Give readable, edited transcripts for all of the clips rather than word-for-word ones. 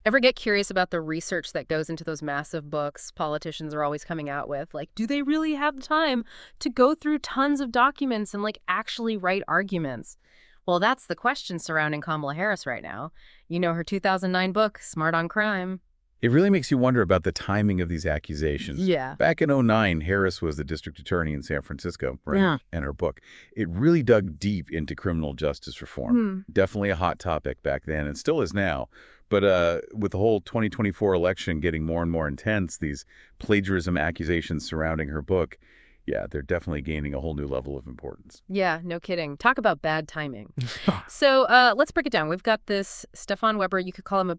Ever get curious about the research that goes into those massive books politicians are always coming out with? Like, do they really have the time to go through tons of documents and, like, actually write arguments? Well, that's the question surrounding Kamala Harris right now. You know, her 2009 book, Smart on Crime. It really makes you wonder about the timing of these accusations. Yeah. Back in '09, Harris was the district attorney in San Francisco, right? Yeah. And her book, it really dug deep into criminal justice reform. Hmm. Definitely a hot topic back then and still is now. But with the whole 2024 election getting more and more intense, these plagiarism accusations surrounding her book, yeah, they're definitely gaining a whole new level of importance. Yeah, no kidding. Talk about bad timing. So let's break it down. We've got this Stefan Weber. You could call him a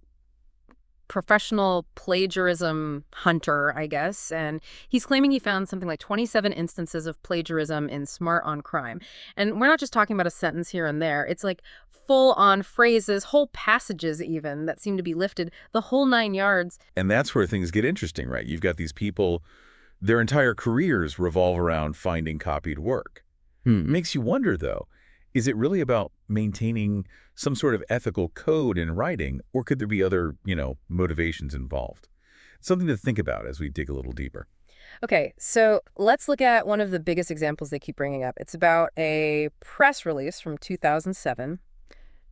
professional plagiarism hunter, I guess, and he's claiming he found something like 27 instances of plagiarism in Smart on Crime. And we're not just talking about a sentence here and there. It's like full-on phrases, whole passages even, that seem to be lifted, the whole 9 yards. And that's where things get interesting, right? You've got these people, their entire careers revolve around finding copied work. Makes you wonder, though, is it really about maintaining some sort of ethical code in writing, or could there be other, motivations involved? Something to think about as we dig a little deeper. Okay, so let's look at one of the biggest examples they keep bringing up. It's about a press release from 2007,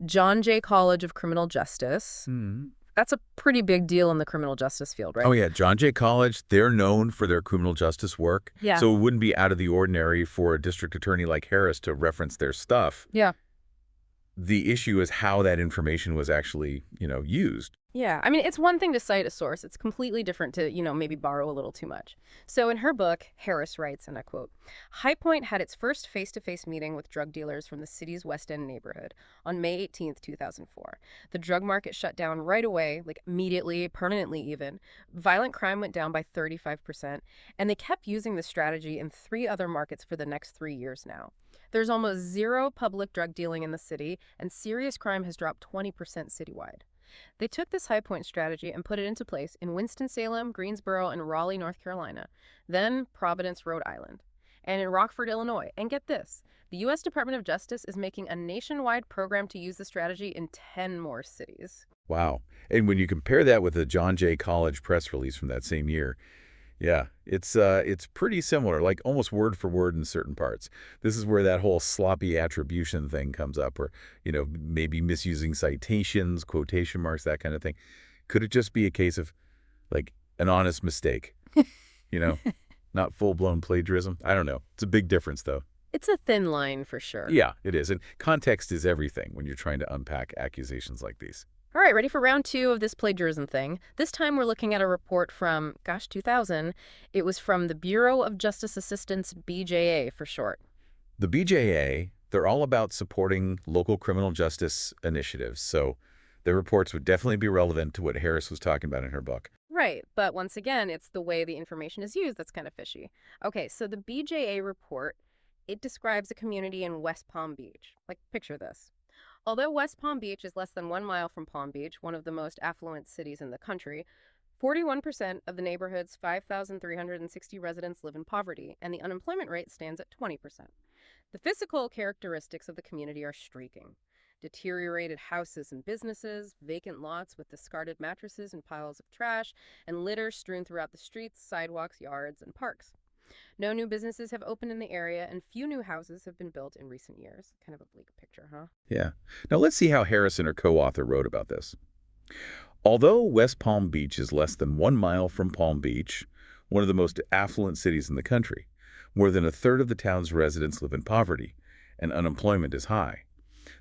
John Jay College of Criminal Justice. That's a pretty big deal in the criminal justice field, right? Oh, yeah, John Jay College, they're known for their criminal justice work. Yeah. So it wouldn't be out of the ordinary for a district attorney like Harris to reference their stuff. Yeah. The issue is how that information was actually, used. Yeah, I mean, it's one thing to cite a source. It's completely different to, maybe borrow a little too much. So in her book, Harris writes, and I quote, High Point had its first face-to-face meeting with drug dealers from the city's West End neighborhood on May 18th, 2004. The drug market shut down right away, like immediately, permanently even. Violent crime went down by 35%, and they kept using the strategy in 3 other markets for the next 3 years now. There's almost zero public drug dealing in the city, and serious crime has dropped 20% citywide. They took this high point strategy and put it into place in Winston-Salem, Greensboro, and Raleigh, North Carolina, then Providence, Rhode Island, and in Rockford, Illinois. And get this, the U.S. Department of Justice is making a nationwide program to use the strategy in 10 more cities. Wow. And when you compare that with the John Jay College press release from that same year, yeah, it's pretty similar, like almost word for word in certain parts. This is where that whole sloppy attribution thing comes up, or, maybe misusing citations, quotation marks, that kind of thing. Could it just be a case of, like, an honest mistake? You know, not full-blown plagiarism? I don't know. It's a big difference, though. It's a thin line for sure. Yeah, it is. And context is everything when you're trying to unpack accusations like these. All right, ready for round 2 of this plagiarism thing. This time we're looking at a report from, 2000. It was from the Bureau of Justice Assistance, BJA for short. The BJA, they're all about supporting local criminal justice initiatives, so their reports would definitely be relevant to what Harris was talking about in her book. Right, but once again, it's the way the information is used that's kind of fishy. Okay, so the BJA report, it describes a community in West Palm Beach. Like, picture this. Although West Palm Beach is less than 1 mile from Palm Beach, one of the most affluent cities in the country, 41% of the neighborhood's 5,360 residents live in poverty, and the unemployment rate stands at 20%. The physical characteristics of the community are streaking. Deteriorated houses and businesses, vacant lots with discarded mattresses and piles of trash, and litter strewn throughout the streets, sidewalks, yards, and parks. No new businesses have opened in the area, and few new houses have been built in recent years. Kind of a bleak picture, huh? Yeah. Now let's see how Harris and her co-author wrote about this. Although West Palm Beach is less than 1 mile from Palm Beach, one of the most affluent cities in the country, more than a third of the town's residents live in poverty, and unemployment is high.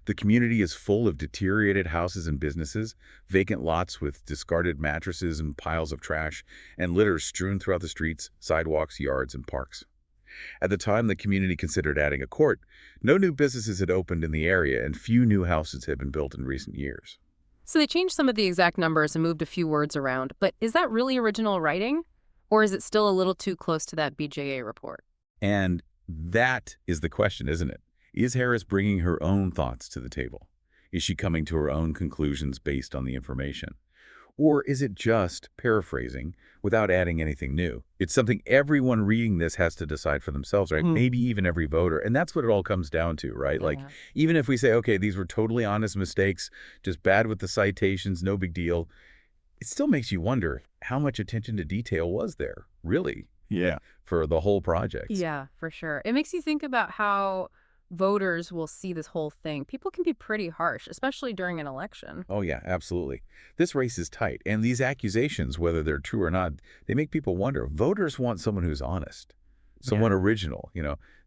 The community is full of deteriorated houses and businesses, vacant lots with discarded mattresses and piles of trash, and litter strewn throughout the streets, sidewalks, yards, and parks. At the time the community considered adding a court, no new businesses had opened in the area and few new houses had been built in recent years. So they changed some of the exact numbers and moved a few words around, but is that really original writing? Or is it still a little too close to that BJA report? And that is the question, isn't it? Is Harris bringing her own thoughts to the table? Is she coming to her own conclusions based on the information? Or is it just paraphrasing without adding anything new? It's something everyone reading this has to decide for themselves, right? Maybe even every voter. And that's what it all comes down to, right? Like, even if we say, okay, these were totally honest mistakes, just bad with the citations, no big deal. It still makes you wonder how much attention to detail was there, really, Yeah. for the whole project. Yeah, for sure. It makes you think about how voters will see this whole thing. People can be pretty harsh, especially during an election. Oh, yeah, absolutely. This race is tight, and these accusations, whether they're true or not, they make people wonder. Voters want someone who's honest, Yeah. someone original,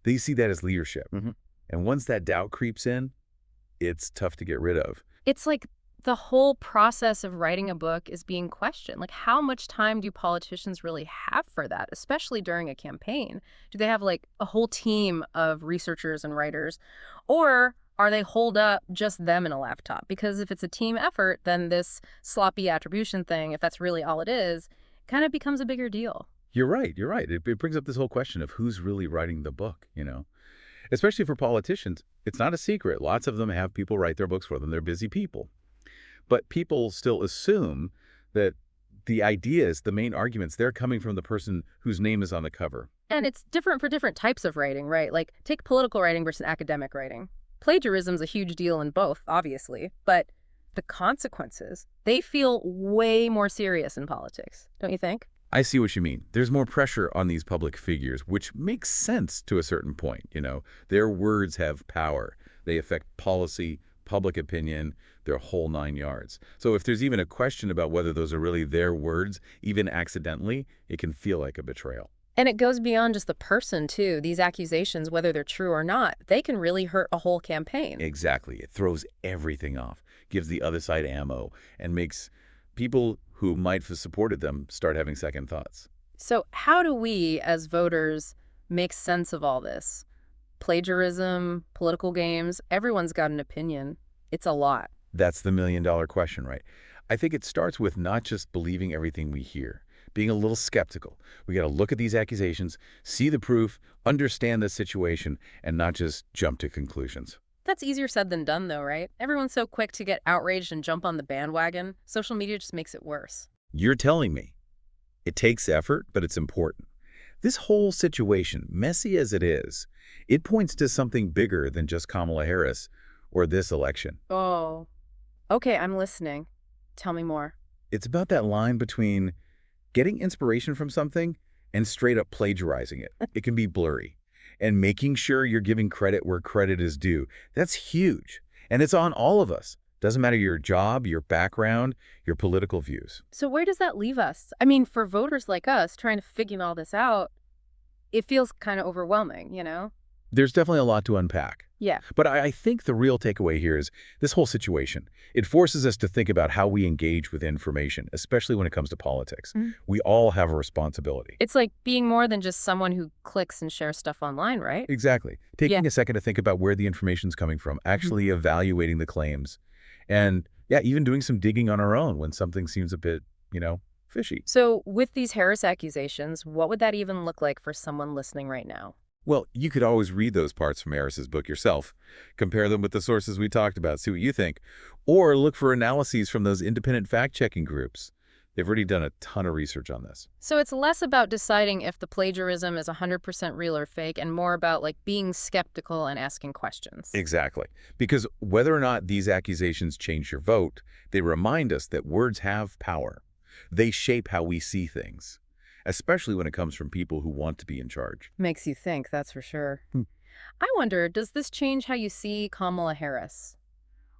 They see that as leadership. Hmm. And once that doubt creeps in, it's tough to get rid of. It's like the whole process of writing a book is being questioned. Like, how much time do politicians really have for that, especially during a campaign? Do they have like a whole team of researchers and writers? Or are they holed up just them in a laptop? Because if it's a team effort, then this sloppy attribution thing, if that's really all it is, kind of becomes a bigger deal. You're right, you're right. It brings up this whole question of who's really writing the book. Especially for politicians, it's not a secret. Lots of them have people write their books for them. They're busy people. But people still assume that the ideas, the main arguments, they're coming from the person whose name is on the cover. And it's different for different types of writing, right? Like, take political writing versus academic writing. Plagiarism's a huge deal in both, obviously, but the consequences, they feel way more serious in politics, don't you think? I see what you mean. There's more pressure on these public figures, which makes sense to a certain point. Their words have power. They affect policy, public opinion, their whole 9 yards. So if there's even a question about whether those are really their words, even accidentally, it can feel like a betrayal. And it goes beyond just the person, too. These accusations, whether they're true or not, they can really hurt a whole campaign. Exactly. It throws everything off, gives the other side ammo, and makes people who might have supported them start having second thoughts. So how do we, as voters, make sense of all this? Plagiarism, political games, everyone's got an opinion. It's a lot. That's the million-dollar question, right? I think it starts with not just believing everything we hear, being a little skeptical. We got to look at these accusations, see the proof, understand the situation, and not just jump to conclusions. That's easier said than done, though, right? Everyone's so quick to get outraged and jump on the bandwagon. Social media just makes it worse. You're telling me. It takes effort, but it's important. This whole situation, messy as it is, it points to something bigger than just Kamala Harris or this election. Oh. Okay, I'm listening. Tell me more. It's about that line between getting inspiration from something and straight up plagiarizing it. It can be blurry. And making sure you're giving credit where credit is due. That's huge. And it's on all of us. Doesn't matter your job, your background, your political views. So where does that leave us? I mean, for voters like us trying to figure all this out, it feels kind of overwhelming? There's definitely a lot to unpack. Yeah. But I think the real takeaway here is this whole situation. It forces us to think about how we engage with information, especially when it comes to politics. Mhm. We all have a responsibility. It's like being more than just someone who clicks and shares stuff online, right? Exactly. Taking a second to think about where the information's coming from, actually evaluating the claims, and even doing some digging on our own when something seems a bit, fishy. So with these Harris accusations, what would that even look like for someone listening right now? Well, you could always read those parts from Harris's book yourself, compare them with the sources we talked about, see what you think, or look for analyses from those independent fact-checking groups. They've already done a ton of research on this. So it's less about deciding if the plagiarism is 100% real or fake and more about like being skeptical and asking questions. Exactly. Because whether or not these accusations change your vote, they remind us that words have power. They shape how we see things, especially when it comes from people who want to be in charge. Makes you think, that's for sure. Hmm. I wonder, does this change how you see Kamala Harris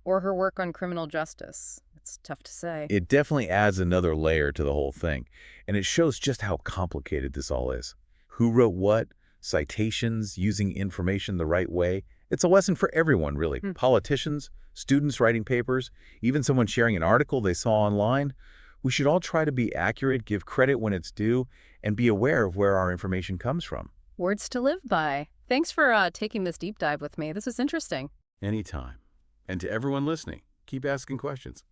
or her work on criminal justice? It's tough to say. It definitely adds another layer to the whole thing, and it shows just how complicated this all is. Who wrote what, citations, using information the right way. It's a lesson for everyone, really. Politicians, students writing papers, even someone sharing an article they saw online. We should all try to be accurate, give credit when it's due, and be aware of where our information comes from. Words to live by. Thanks for taking this deep dive with me. This is interesting. Anytime. And to everyone listening, keep asking questions.